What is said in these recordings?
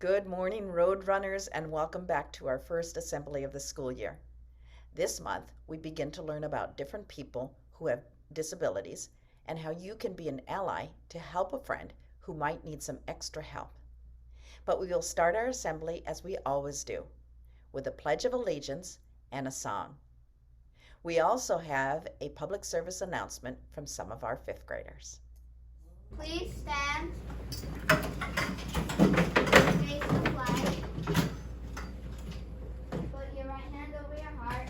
Good morning, road runners, and welcome back to our first assembly of the school year. This month, we begin to learn about different people who have disabilities and how you can be an ally to help a friend who might need some extra help. But we will start our assembly as we always do, with a Pledge of Allegiance and a song. We also have a public service announcement from some of our fifth graders. Please stand. Face the flag. Put your right hand over your heart.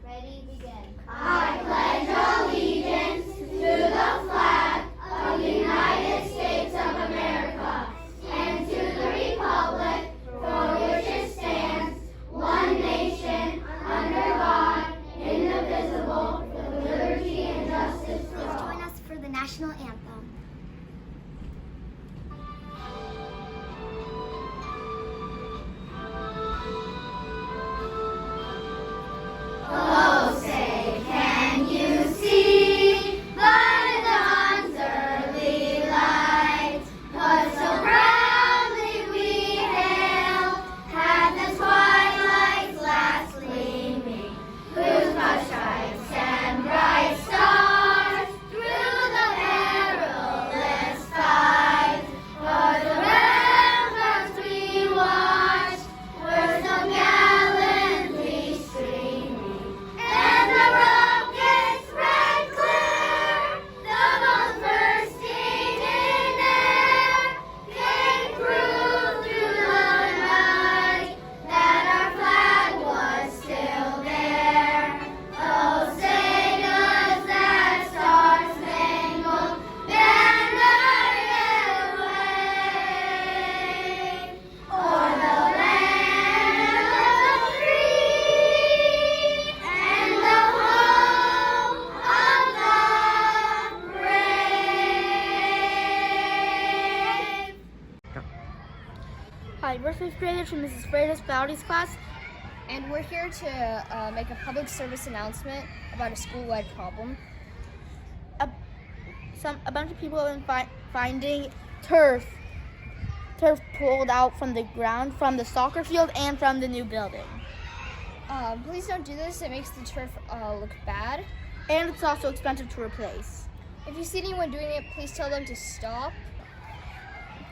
Ready, begin. I pledge allegiance to the flag of the United States of America and to the republic for which it stands, one nation, under God, indivisible, with liberty and justice for all. Please join us for the national anthem. Oh, say, can you see by the dawn's early light what so proudly we hailed at the twilight's last gleaming, whose broad stripes and bright stars through the perilous fight for the ramparts we watched were so gallantly streaming. And the rockets red clear, the bombs bursting in air, came proof through the night that our flag was still there. Oh, say does that star-spangled banner yet wave o'er the land of the free and the home of the brave. Hi, we're fifth graders from Mrs. Freitas Bowdy's class. And we're here to make a public service announcement about a school-wide problem. A bunch of people have been finding turf pulled out from the ground, from the soccer field, and from the new building. Please don't do this. It makes the turf look bad. And it's also expensive to replace. If you see anyone doing it, please tell them to stop.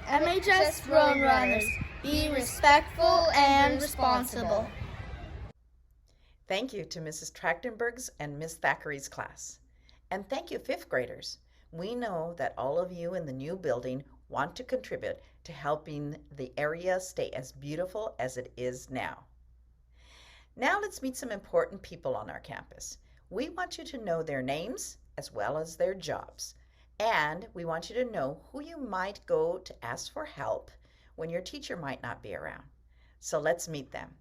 MHS Road Runners, be respectful and responsible. Thank you to Mrs. Trachtenberg's and Ms. Thackeray's class. And thank you, fifth graders. We know that all of you in the new building want to contribute to helping the area stay as beautiful as it is now. Now let's meet some important people on our campus. We want you to know their names as well as their jobs. And we want you to know who you might go to ask for help when your teacher might not be around. So let's meet them.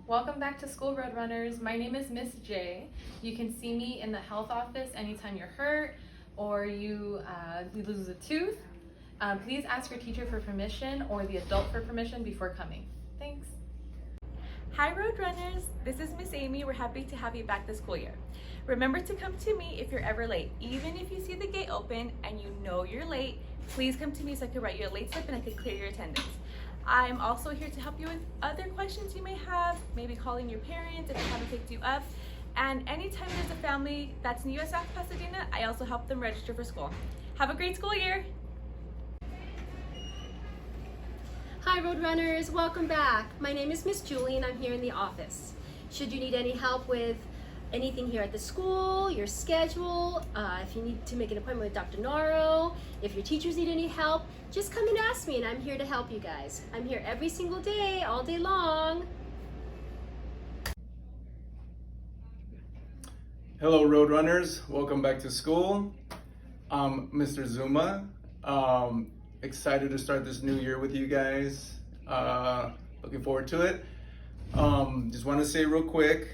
Welcome back to school, Road Runners. My name is Miss J. You can see me in the health office anytime you're hurt or you lose a tooth. Please ask your teacher for permission or the adult for permission before coming. Thanks. Hi Road Runners, this is Miss Amy. We're happy to have you back this school year. Remember to come to me if you're ever late. Even if you see the gate open and you know you're late, please come to me so I can write you a late slip and I can clear your attendance. I'm also here to help you with other questions you may have, maybe calling your parents if they haven't picked you up. And anytime there's a family that's new at South Pasadena, I also help them register for school. Have a great school year! Hi Road Runners, welcome back. My name is Miss Julie and I'm here in the office. Should you need any help with anything here at the school, your schedule, if you need to make an appointment with Dr. Noro, if your teachers need any help, just come and ask me and I'm here to help you guys. I'm here every single day, all day long. Hello Road Runners, welcome back to school. I'm Mr. Zuma. Excited to start this new year with you guys. Looking forward to it. Just want to say real quick,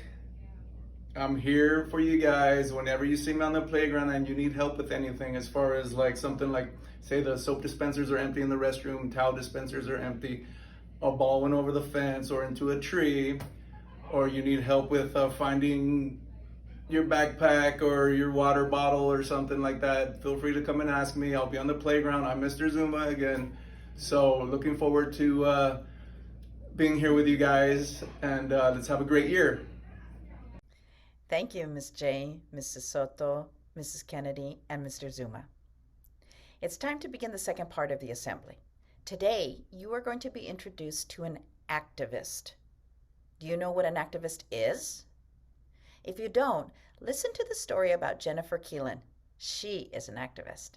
I'm here for you guys whenever you see me on the playground and you need help with anything, as far as like something like, say the soap dispensers are empty in the restroom, towel dispensers are empty, a ball went over the fence or into a tree, or you need help with finding your backpack or your water bottle or something like that, feel free to come and ask me. I'll be on the playground. I'm Mr. Zuma again. So looking forward to being here with you guys, and let's have a great year. Thank you, Ms. J, Mrs. Soto, Mrs. Kennedy, and Mr. Zuma. It's time to begin the second part of the assembly. Today, you are going to be introduced to an activist. Do you know what an activist is? If you don't, listen to the story about Jennifer Keelan. She is an activist.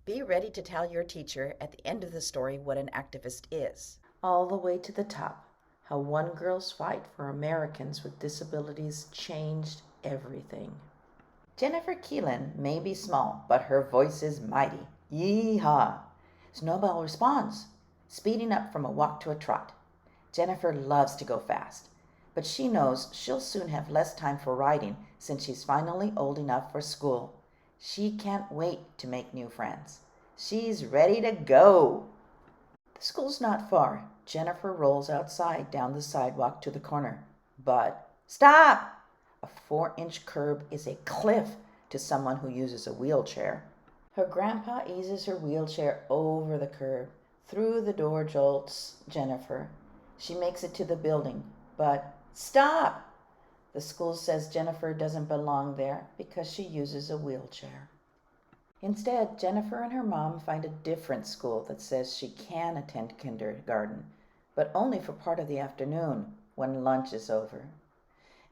Be ready to tell your teacher at the end of the story what an activist is. All the way to the top, how one girl's fight for Americans with disabilities changed everything. Jennifer Keelan may be small, but her voice is mighty. Yee-haw! Snowball responds, speeding up from a walk to a trot. Jennifer loves to go fast, but she knows she'll soon have less time for riding since she's finally old enough for school. She can't wait to make new friends. She's ready to go. The school's not far. Jennifer rolls outside down the sidewalk to the corner. But stop! A 4-inch curb is a cliff to someone who uses a wheelchair. Her grandpa eases her wheelchair over the curb. Through the door jolts Jennifer. She makes it to the building. But stop! The school says Jennifer doesn't belong there because she uses a wheelchair. Instead, Jennifer and her mom find a different school that says she can attend kindergarten, but only for part of the afternoon when lunch is over.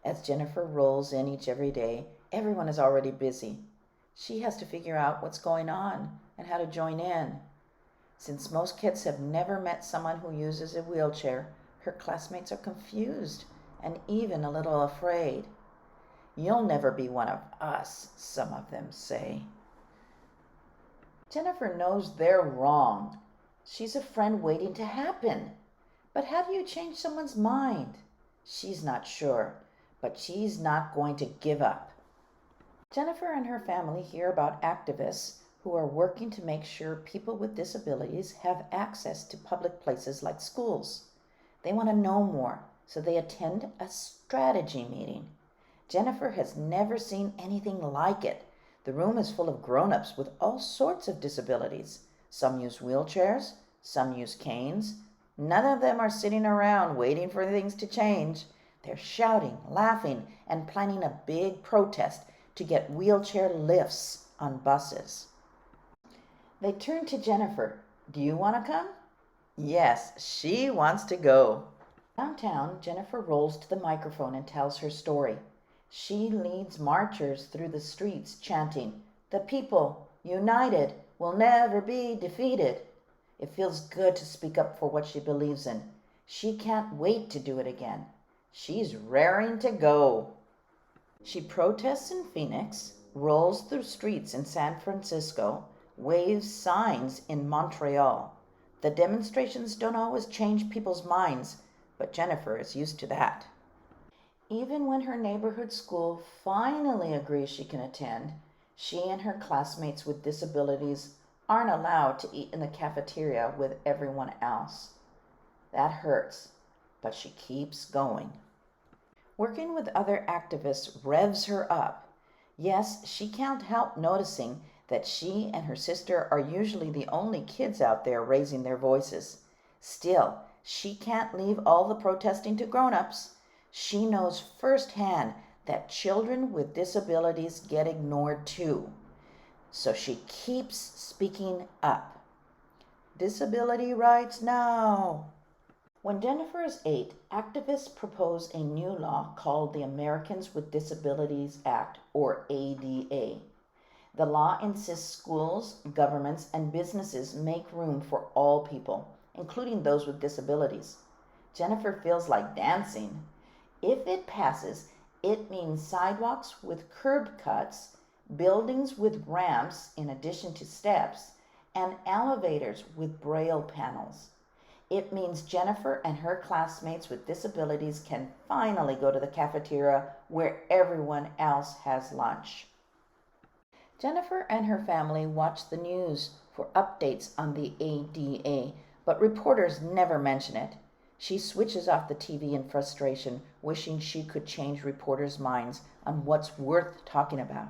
As Jennifer rolls in every day, everyone is already busy. She has to figure out what's going on and how to join in. Since most kids have never met someone who uses a wheelchair, her classmates are confused and even a little afraid. You'll never be one of us, some of them say. Jennifer knows they're wrong. She's a friend waiting to happen. But how do you change someone's mind? She's not sure, but she's not going to give up. Jennifer and her family hear about activists who are working to make sure people with disabilities have access to public places like schools. They want to know more, so they attend a strategy meeting. Jennifer has never seen anything like it. The room is full of grown-ups with all sorts of disabilities. Some use wheelchairs, some use canes. None of them are sitting around waiting for things to change. They're shouting, laughing, and planning a big protest to get wheelchair lifts on buses. They turn to Jennifer. Do you want to come? Yes, she wants to go. Downtown, Jennifer rolls to the microphone and tells her story. She leads marchers through the streets chanting, "The people, united, will never be defeated." It feels good to speak up for what she believes in. She can't wait to do it again. She's raring to go. She protests in Phoenix, rolls through streets in San Francisco, waves signs in Montreal. The demonstrations don't always change people's minds, but Jennifer is used to that. Even when her neighborhood school finally agrees she can attend, she and her classmates with disabilities aren't allowed to eat in the cafeteria with everyone else. That hurts, but she keeps going. Working with other activists revs her up. Yes, she can't help noticing that she and her sister are usually the only kids out there raising their voices. Still, she can't leave all the protesting to grown-ups. She knows firsthand that children with disabilities get ignored too. So she keeps speaking up. Disability rights now. When Jennifer is 8, activists propose a new law called the Americans with Disabilities Act, or ADA. The law insists schools, governments, and businesses make room for all people, including those with disabilities. Jennifer feels like dancing. If it passes, it means sidewalks with curb cuts, buildings with ramps in addition to steps, and elevators with braille panels. It means Jennifer and her classmates with disabilities can finally go to the cafeteria where everyone else has lunch. Jennifer and her family watch the news for updates on the ADA, but reporters never mention it. She switches off the TV in frustration, wishing she could change reporters' minds on what's worth talking about.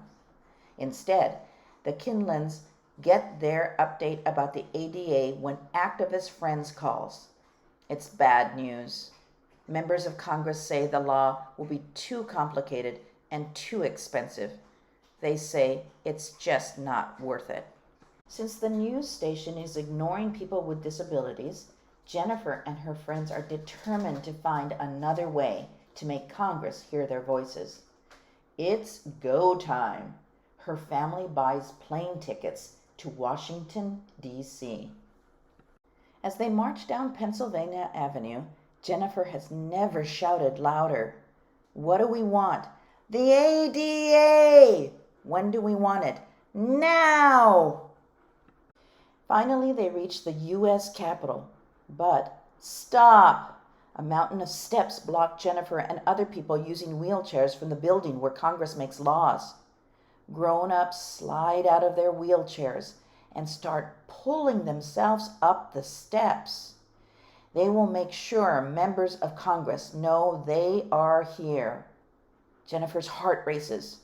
Instead, the Keelans get their update about the ADA when activist friends calls. It's bad news. Members of Congress say the law will be too complicated and too expensive. They say it's just not worth it. Since the news station is ignoring people with disabilities, Jennifer and her friends are determined to find another way to make Congress hear their voices. It's go time. Her family buys plane tickets to Washington, D.C. As they march down Pennsylvania Avenue, Jennifer has never shouted louder. What do we want? The ADA! When do we want it? Now! Finally, they reach the U.S. Capitol. But stop! A mountain of steps block Jennifer and other people using wheelchairs from the building where Congress makes laws. Grown-ups slide out of their wheelchairs and start pulling themselves up the steps. They will make sure members of Congress know they are here. Jennifer's heart races.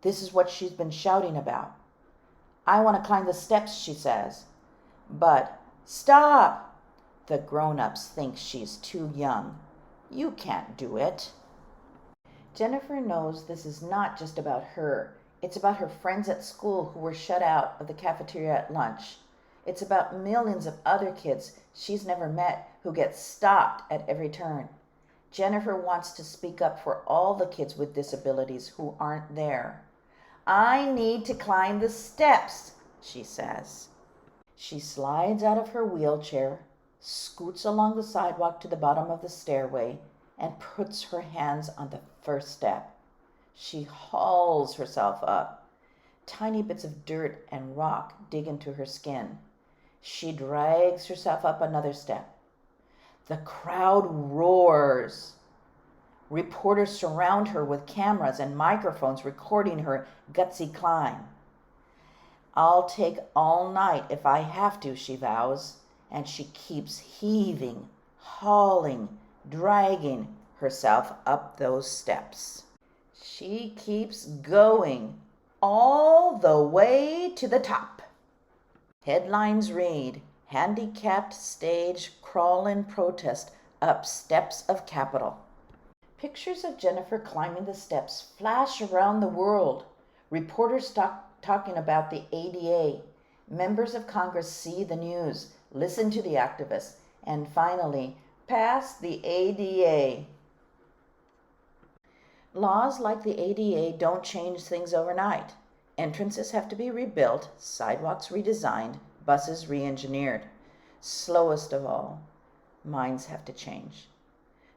This is what she's been shouting about. I want to climb the steps, she says. But stop! The grown-ups think she's too young. You can't do it. Jennifer knows this is not just about her. It's about her friends at school who were shut out of the cafeteria at lunch. It's about millions of other kids she's never met who get stopped at every turn. Jennifer wants to speak up for all the kids with disabilities who aren't there. I need to climb the steps, she says. She slides out of her wheelchair, scoots along the sidewalk to the bottom of the stairway, and puts her hands on the first step. She hauls herself up. Tiny bits of dirt and rock dig into her skin. She drags herself up another step. The crowd roars. Reporters surround her with cameras and microphones recording her gutsy climb. I'll take all night if I have to, she vows, and she keeps heaving, hauling, dragging herself up those steps. She keeps going all the way to the top. Headlines read, Handicapped Stage Crawl-In Protest Up Steps of Capitol. Pictures of Jennifer climbing the steps flash around the world. Reporters talking about the ADA. Members of Congress see the news, listen to the activists, and finally, pass the ADA. Laws like the ADA don't change things overnight. Entrances have to be rebuilt, sidewalks redesigned, buses re-engineered. Slowest of all, minds have to change.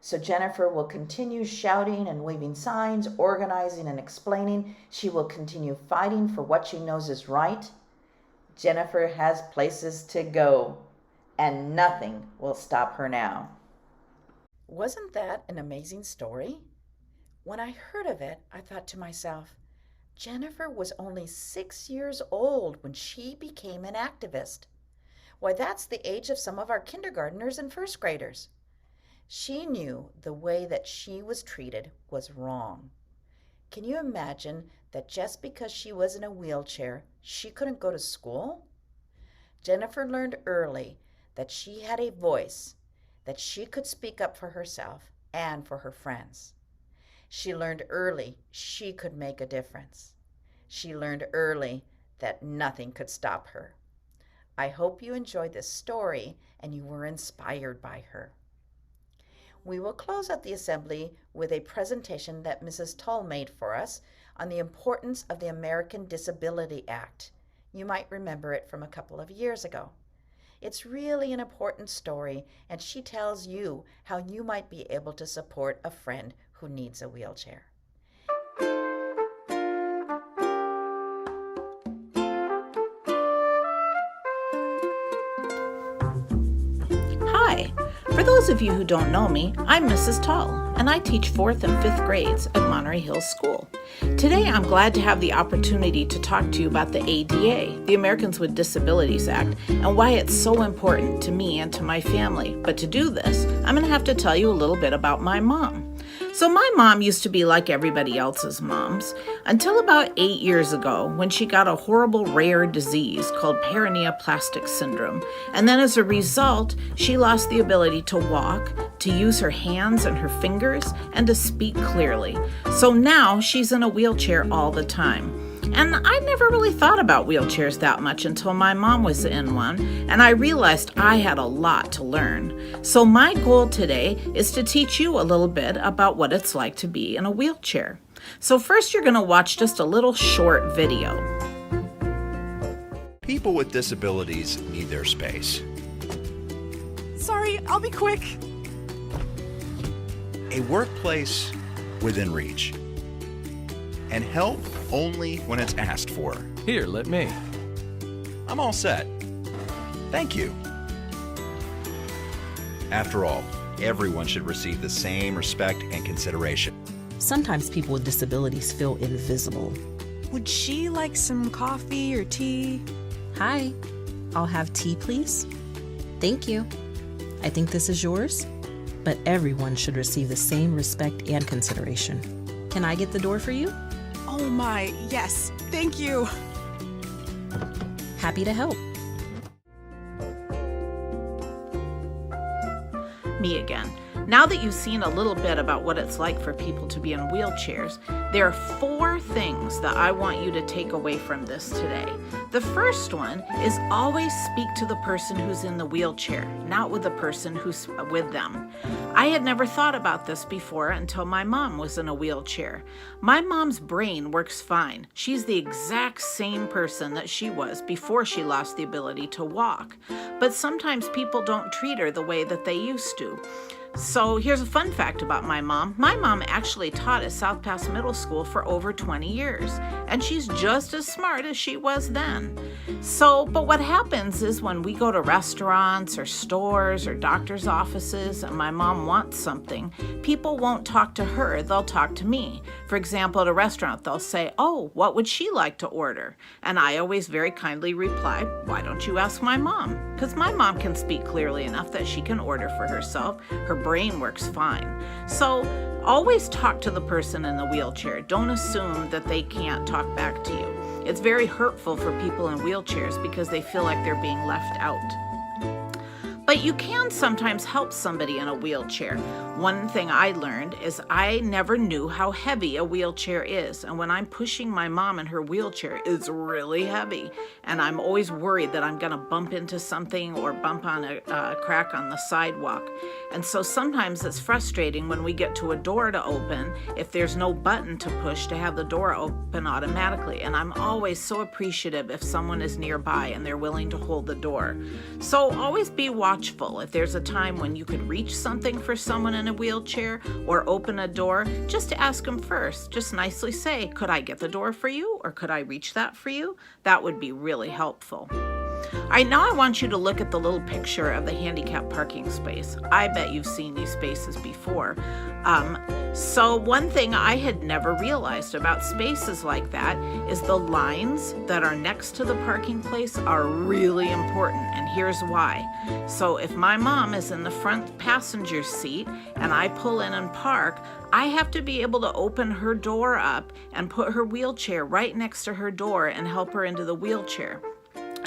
So Jennifer will continue shouting and waving signs, organizing and explaining. She will continue fighting for what she knows is right. Jennifer has places to go, and nothing will stop her now. Wasn't that an amazing story? When I heard of it, I thought to myself, Jennifer was only 6 years old when she became an activist. Why, that's the age of some of our kindergartners and first graders. She knew the way that she was treated was wrong. Can you imagine that just because she was in a wheelchair, she couldn't go to school? Jennifer learned early that she had a voice, that she could speak up for herself and for her friends. She learned early she could make a difference. She learned early that nothing could stop her. I hope you enjoyed this story and you were inspired by her. We will close out the assembly with a presentation that Mrs. Tull made for us on the importance of the American Disability Act. You might remember it from a couple of years ago. It's really an important story, and she tells you how you might be able to support a friend who needs a wheelchair. Hi. For those of you who don't know me, I'm Mrs. Tull, and I teach 4th and 5th grades at Monterey Hills School. Today, I'm glad to have the opportunity to talk to you about the ADA, the Americans with Disabilities Act, and why it's so important to me and to my family. But to do this, I'm going to have to tell you a little bit about my mom. So my mom used to be like everybody else's moms until about 8 years ago when she got a horrible rare disease called paraneoplastic syndrome. And then as a result, she lost the ability to walk, to use her hands and her fingers, and to speak clearly. So now she's in a wheelchair all the time. And I never really thought about wheelchairs that much until my mom was in one, and I realized I had a lot to learn. So my goal today is to teach you a little bit about what it's like to be in a wheelchair. So first you're going to watch just a little short video. People with disabilities need their space. Sorry, I'll be quick. A workplace within reach. And help only when it's asked for. Here, let me. I'm all set. Thank you. After all, everyone should receive the same respect and consideration. Sometimes people with disabilities feel invisible. Would she like some coffee or tea? Hi, I'll have tea, please. Thank you. I think this is yours, but everyone should receive the same respect and consideration. Can I get the door for you? Oh my, yes, thank you. Happy to help. Me again. Now that you've seen a little bit about what it's like for people to be in wheelchairs, there are 4 things that I want you to take away from this today. The first one is always speak to the person who's in the wheelchair, not with the person who's with them. I had never thought about this before until my mom was in a wheelchair. My mom's brain works fine. She's the exact same person that she was before she lost the ability to walk. But sometimes people don't treat her the way that they used to. So here's a fun fact about my mom. My mom actually taught at South Pass Middle School for over 20 years, and she's just as smart as she was then. But what happens is when we go to restaurants or stores or doctor's offices and my mom wants something, people won't talk to her, they'll talk to me. For example, at a restaurant, they'll say, "Oh, what would she like to order?" And I always very kindly reply, "Why don't you ask my mom?" Because my mom can speak clearly enough that she can order for herself. Her brain works fine. So always talk to the person in the wheelchair. Don't assume that they can't talk back to you. It's very hurtful for people in wheelchairs because they feel like they're being left out. But you can sometimes help somebody in a wheelchair. One thing I learned is I never knew how heavy a wheelchair is. And when I'm pushing my mom in her wheelchair, it's really heavy. And I'm always worried that I'm gonna bump into something or bump on a crack on the sidewalk. And so sometimes it's frustrating when we get to a door to open, if there's no button to push to have the door open automatically. And I'm always so appreciative if someone is nearby and they're willing to hold the door. So always be watchful. If there's a time when you could reach something for someone in a wheelchair or open a door, just to ask them first. Just nicely say, "Could I get the door for you?" or "Could I reach that for you?" That would be really helpful. All right, now I want you to look at the little picture of the handicap parking space. I bet you've seen these spaces before. So one thing I had never realized about spaces like that is the lines that are next to the parking place are really important, and here's why. So if my mom is in the front passenger seat and I pull in and park, I have to be able to open her door up and put her wheelchair right next to her door and help her into the wheelchair.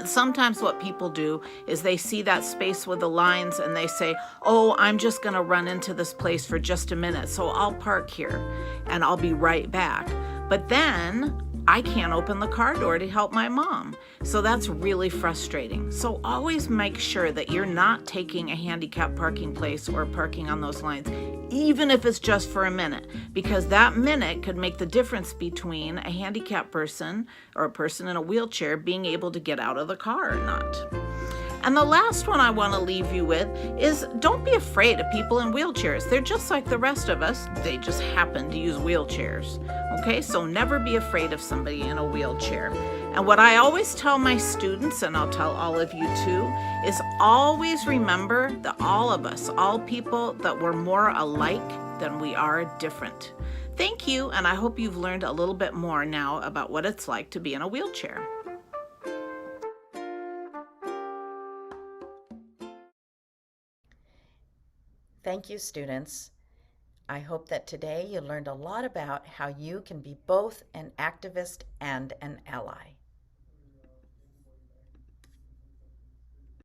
Sometimes what people do is they see that space with the lines and they say, "Oh, I'm just going to run into this place for just a minute, so I'll park here and I'll be right back." But then I can't open the car door to help my mom. So that's really frustrating. So always make sure that you're not taking a handicap parking place or parking on those lines, even if it's just for a minute, because that minute could make the difference between a handicapped person or a person in a wheelchair being able to get out of the car or not. And the last one I want to leave you with is don't be afraid of people in wheelchairs. They're just like the rest of us. They just happen to use wheelchairs. Okay, so never be afraid of somebody in a wheelchair. And what I always tell my students, and I'll tell all of you too, is always remember that all of us, all people, that we're more alike than we are different. Thank you, and I hope you've learned a little bit more now about what it's like to be in a wheelchair. Thank you, students. I hope that today you learned a lot about how you can be both an activist and an ally.